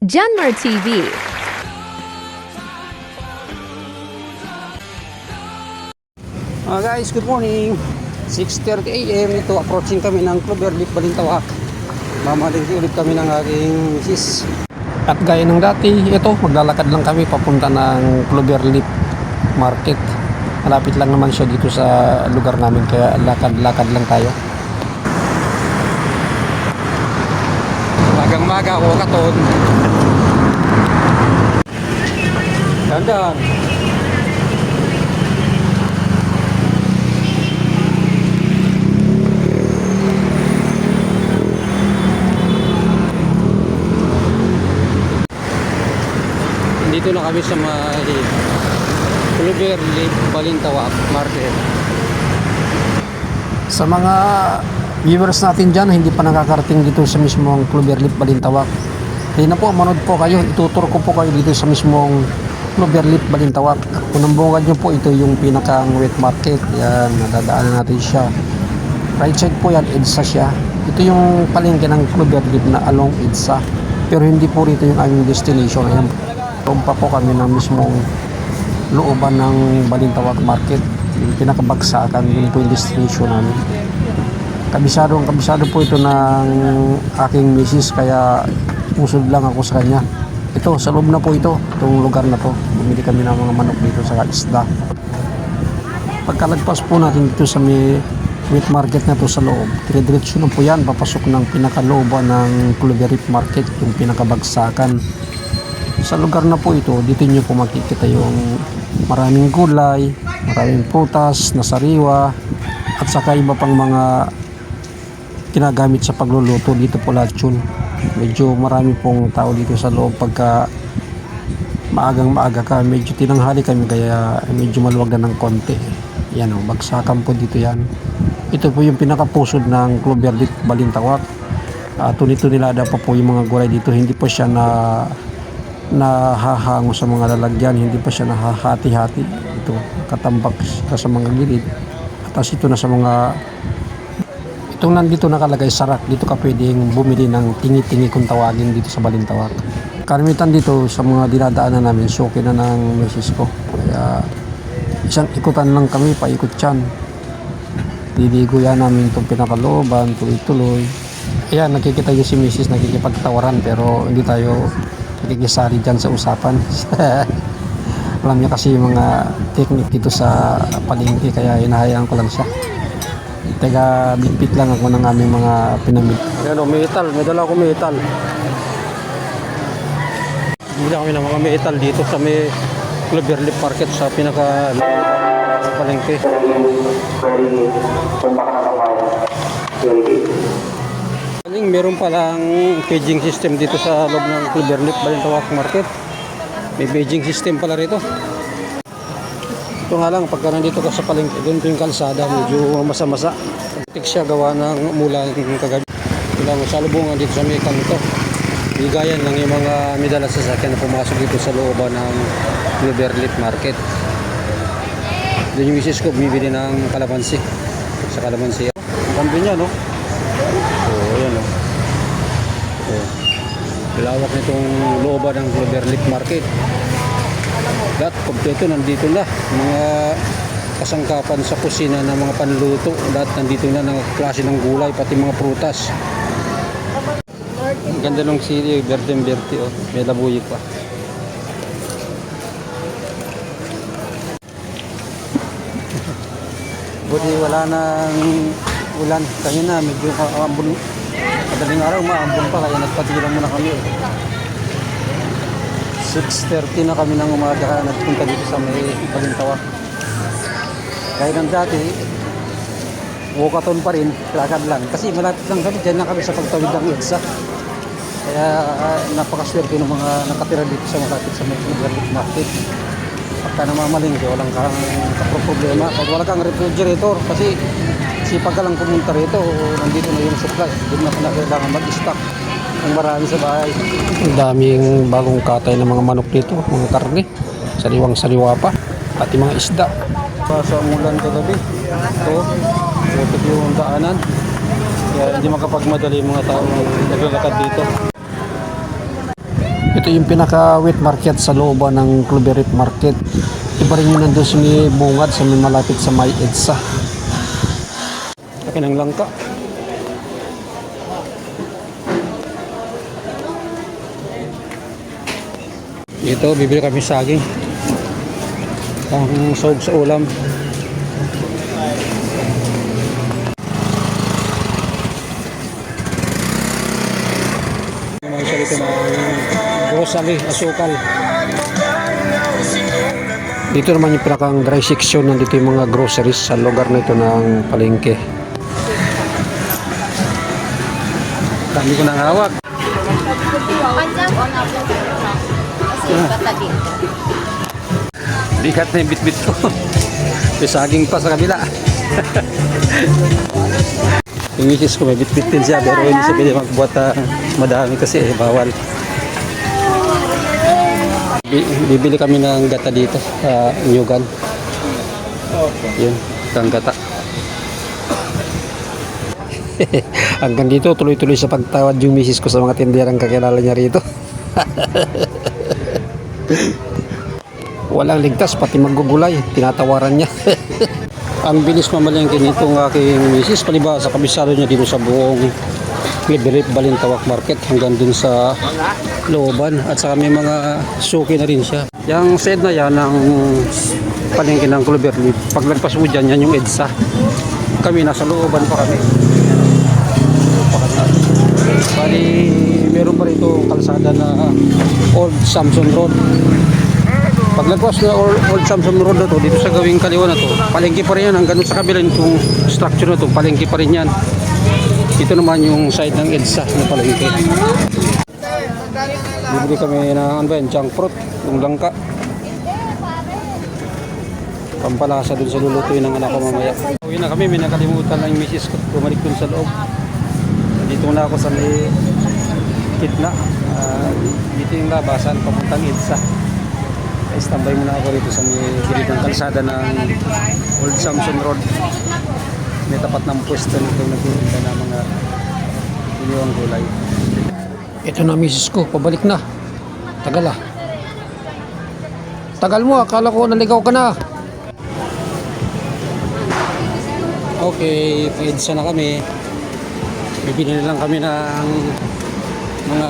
Janmar TV. Guys, good morning. 6:30 AM. Ito, approaching kami ng Cloverleaf, Balintawak. Mamalingki ulit kami ng aking misis. At gaya ng dati, ito, maglalakad lang kami papunta ng Cloverleaf Market. Malapit lang naman siya dito sa lugar namin, kaya lakad-lakad lang tayo. Magang-maga ako katon. Dandan. Dito na kami sa may Cloverleaf, Balintawak Market. Sa mga viewers natin dyan, hindi pa nakakarating dito sa mismong Cloverleaf, Balintawak, kaya na po, manood po kayo. Ituturo ko po kayo dito sa mismong Cloverleaf, Balintawak. Kung nambungan nyo po, ito yung pinakang wet market. Yan, nadadaanan natin siya. Right side po yan, EDSA siya. Ito yung palengke ng Cloverleaf na along EDSA. Pero hindi po rito yung aming destination. Ayan, doon pa po kami ng mismong looban ng Balintawak Market. Yung pinakabagsakan, yun po yung destination namin. Kabisado po ito ng aking misis, kaya usod lang ako sa kanya. Ito, sa loob na po ito, itong lugar na to. Bumili kami ng mga manok dito sa isda. Pagkalagpas po natin dito sa may meat market na to sa loob, dire-diretso na po yan, papasok ng pinakalooban ng Cloverleaf Market, yung pinakabagsakan. Sa lugar na po ito, dito nyo po makikita yung maraming gulay, maraming prutas na sariwa, at saka iba pang mga ginagamit sa pagluluto. Dito po lahat yun. Medyo marami pong tao dito sa loob. Pagka maaga ka, medyo tinanghali kami, kaya medyo maluwag na ng konti. Yan o, bagsakan po dito yan. Ito po yung pinakapusod ng Cloverleaf, Balintawak. Tunito nilada pa po yung mga gulay dito. Hindi pa siya nahahango sa mga lalagyan, hindi pa siya nahahati-hati. Ito, katambak sa mga gilid. At ito na sa mga itong nandito nakalagay sarak. Dito ka pwedeng bumili ng tingi-tingi kung tawagin dito sa Balintawak. Karamitan dito sa mga dinadaanan namin, suki na ng misis ko. Kaya isang ikutan lang kami, paikot yan. Diligo yan namin itong pinakalooban, tuloy-tuloy. Ayan, nakikita yung si misis, nakikipagtawaran, pero hindi tayo nakikisali dyan sa usapan. Alam niya kasi yung mga technique dito sa palengke, kaya hinahayaan ko lang siya. Teka, bitbit lang ako ng aming mga pinamit. Ayan o, metal. May dala ako metal. Bili kami ng mga metal dito sa may Cloverleaf Market sa pinaka palengke. Meron palang paging system dito sa loob ng Cloverleaf, Balintawak Market. May paging system pala rito. Ito nga lang, pagka nandito ka sa palengke, doon yung kalsada, medyo masa-masa. Tik siya gawa ng umulan kagabi. Ilang salubungan dito sa may kanto. Bigayan lang yung mga medala sa sasakyan na pumasok dito sa looban ng Cloverleaf Market. Doon yung misis ko bumibili ng kalamansi. Sa kalamansi. Ang kambi niya, no? Oo, yan, no? Oo. Pilawak nitong looban ng Cloverleaf Market. Lahat, kompleto, nandito na. Mga kasangkapan sa kusina ng mga panluto. Lahat nandito na ng klase ng gulay, pati mga prutas. Ang ganda ng sili, berde-berde, oh. May labuyo pa. Buti wala nang ulan. Kanina medyo maambon. Madaling araw maambon pa, kaya nagpatigilan muna kami. 6:30 na kami ng umaga nagpunta dito sa may Balintawak. Kaya ng dati, walkathon pa rin, lakad lang. Kasi malapit lang kami, dyan lang kami sa pagtawid ng EDSA. Kaya napakaswerte ng mga nakatira dito sa malapit sa may Cloverleaf Market. Pagka namamalingke, walang kang problema. Pag wala kang refrigerator, kasi sipag ka lang pumunta rito, nandito na yung supply. Doon na kailangan mag-stock ang marami sa bahay. Ang daming bagong katay ng mga manok dito, mga karne. Sariwang-sariwa pa, pati mga isda. Sa umulan kagabi, ito, yung daanan. Kaya hindi makapagmadali yung mga tao naglalakad dito. Ito yung pinaka-wet market sa looban ng Cloverleaf Market. Iba rin yung nandun sa may bungad, sa may malapit sa may EDSA. Akin ang langka. Dito, bibili kami saging. Ang sahog sa ulam. Naman siya dito ng grocery, asukal. Dito naman yung pinakang dry section. Nandito yung mga groceries sa lugar na ito ng palengke. Dami ko nang hawak. Panjang o na po. Kasi bata dito. Bigat na yung bit-bit ko. May saging pa sa kabila. Yung misis ko may bit-bit din siya, pero hindi siya pwede magbuhat madami kasi bawal. Bibili kami ng gata dito sa Nyugan. Yun, ang gata. Hanggang dito, tuloy-tuloy sa pagtawad yung misis ko sa mga tinderang kakilala niya rito. Walang ligtas, pati maggugulay, tinatawaran niya. Ang bilis mamalengke nitong aking misis, palibasa sa kabisado niya dito sa buong Cloverleaf Balintawak Market hanggang dun sa looban, at saka may mga suki na rin siya. Yung side na yan ng palengke ng Cloverleaf, paglagpas mo dyan, yan yung EDSA. Kami nasa looban pa kami. Bali, meron pa rito kalsada na Old Samson Road. Paglagpas na Old Samson Road na to, dito sa gawing kaliwa na to, palengke pa rin yan. Hanggang sa kabila itong structure na to, palengke pa rin yan. Ito naman yung side ng EDSA na palengke. Bibili kami ng ano ba yan, junk fruit, yung langka. Pampalasa dun sa lulutuin ng anak ko mamaya. Uwi na kami, may nakalimutan lang yung misis ko. Bumalik dun sa loob. Dito na ako sa may kitna. Dito yung labasan, papuntang EDSA. Standby muna ako rito sa may gilid ng kalsada ng Old Samson Road. May tapat ng pwesto nito nagtitinda ng mga iniwang gulay. Ito na misis ko, pabalik na. Tagal ah. Tagal mo, akala ko naligaw ka na. Okay, EDSA na kami. Bibili na lang kami ng mga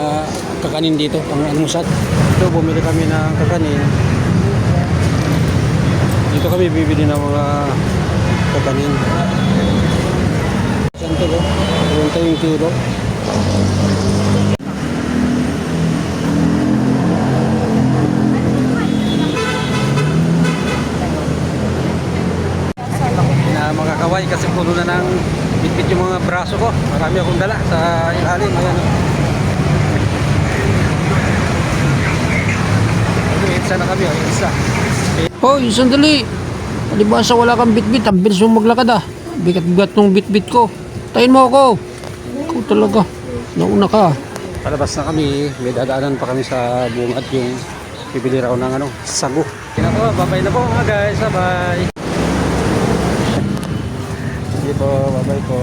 kakanin dito, pang almusal. Ito, bumili kami ng kakanin. Dito kami bibili ng mga kakanin. Saan ito? 20 yung kilo. Mga kaway kasi puno na ng bitbit yung mga braso ko. Marami akong dala sa ilalim. Ayan. EDSA na kami, EDSA. Hoy, sandali. Palibasa wala kang bitbit. Ang bilis mo maglakad ah. Bigat-bigat ng bitbit ko. Tayin mo ako. Ikaw talaga. Nauna ka. Palabas na kami. May dadaanan pa kami sa bungad yung bibili raw ng sago. Kinako, bye-bye na po mga guys. Bye-bye. Sige po, bye-bye po.